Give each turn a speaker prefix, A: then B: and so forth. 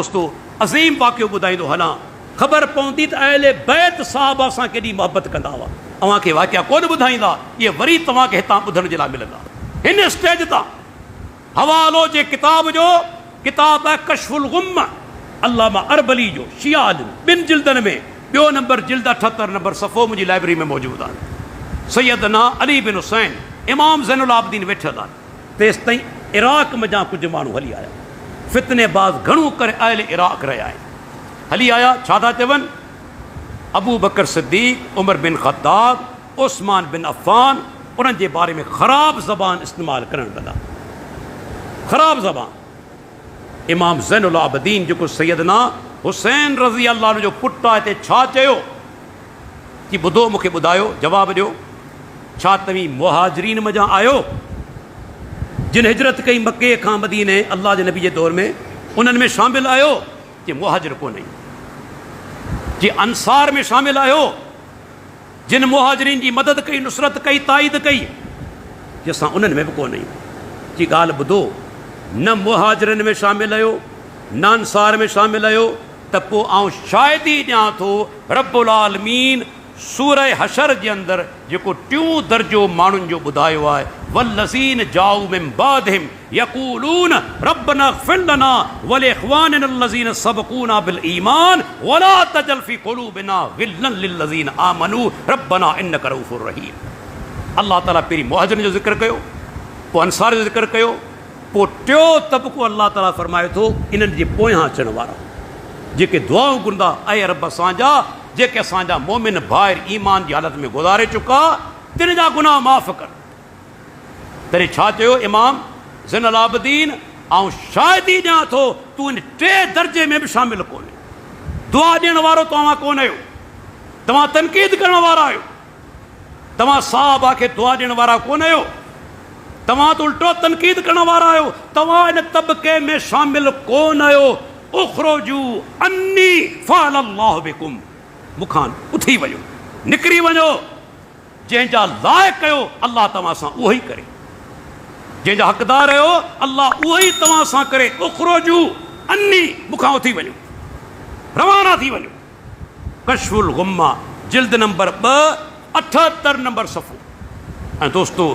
A: दोस्तों अज़ीम वाक़ियो ॿुधाईंदो हलां, ख़बर पवंदी त अहले बैत साहबा सां केॾी मोहबत कंदा हुआ। अव्हांखे वाक़िया कोन ॿुधाईंदा, इहे वरी तव्हांखे हितां ॿुधण जे लाइ मिलंदा। हिन स्टेज तां हवालो जे किताब जो, किताब आहे कशफुल गुम, अल्लामा अरबली जो, शिया आलिम, 2 जिल्दनि में, ॿियो नंबर जिल्द 78 नंबर सफ़ो मुंहिंजी लाइब्रेरी में मौजूदु आहे। सैयदना अली बिन हुसैन इमाम ज़ैनुल आबिदीन वेठल आहे। तेसि ताईं इराक़ में जा कुझु माण्हू हली आया, फितनेबाज़ घणो करे अहले इराक़ रहिया आहिनि। हली आया, छा था चवनि? अबू बकर सिद्दीक़, उमर बिन ख़त्ताब, उस्मान बिन अफ़ान, उन्हनि जे बारे में ख़राब ज़बान इस्तेमालु करणु लॻा। ख़राब ज़बान। इमाम ज़ैनुल आबिदीन जेको सैयदना हुसैन रज़ी अल्लाह जो पुटु आहे, हिते छा चयो कि ॿुधो मूंखे ॿुधायो, जवाबु ॾियो, छा तव्हीं मुहाजिरीन मज़ा आयो जिन हिजरत कई मके खां मदीने अल्लाह जे नबी जे दौर में? उन्हनि में शामिल आहियो कि मुहाजिर कोन आहिनि? जी अंसार में शामिल आहियो जिन मुहाजिरीन जी मदद कई, नुसरत कई, ताईद कई? जी असां उन्हनि में बि कोन आहियूं। जी ॻाल्हि ॿुधो, न मुहाजिरनि में शामिल आहियो न अंसार में शामिल आहियो, त पोइ आउं शायदि ई ॾियां थो रब्बुल आलमीन सूरह हशर जे अंदरि जेको टियों दर्जो माण्हुनि जो ॿुधायो आहे, वल्लज़ीन जाऊ मिन बादिहिम यक़ूलून रब्बना इग़फिर लना व लिइख़वानिना अल्लज़ीन सबक़ूना बिल ईमान वला तजल फ़ी क़ुलूबिना ग़िल्लन लिल्लज़ीन आमनू रब्बना इन्नका रऊफ़ुर रहीम। अल्लाह ताला पहिरीं मुहाजिरनि जो ज़िक्र कयो, पोइ अंसार जो ज़िक्र कयो, पोइ टियों तबक़ो अल्लाह ताला फ़रमाए थो इन्हनि जे पोयां अचण वारा जेके दुआऊं घुरंदा, ऐं रब असांजा जेके असांजा मोमिन भाइर ईमान जी हालत में गुज़ारे चुका, तिन जा गुनाह माफ़ कर। तॾहिं छा चयो इमाम ज़ैनुल आबिदीन? ऐं शायदि ई ॾियां थो तूं इन 3 दर्जे में बि शामिल कोन्हे। दुआ ॾियण वारो तव्हां कोन आहियो, तव्हां तनक़ीद करण वारा आहियो, तव्हां साहबा खे दुआ ॾियण वारा कोन आहियो, तव्हां त उल्टो तनक़ीद करण वारा आहियो। तव्हां इन तबक़े में शामिल कोन आहियो। उख़्रुजू अन्नी फ़अलल्लाहु बिकुम, मूंखां उथी वञो, निकिरी वञो, जंहिंजा लाइक़ कयो अल्लाह तव्हां सां उहो ई करे, जंहिंजा हक़दार आहियो अल्लाह उहो ई तव्हां सां करे। उख़्रुजू अन्नी, मूंखां उथी वञो, रवाना थी वञो। कशफुल गुम्मा जिल्द नंबर 2 78 नंबर सफ़ो। ऐं दोस्तो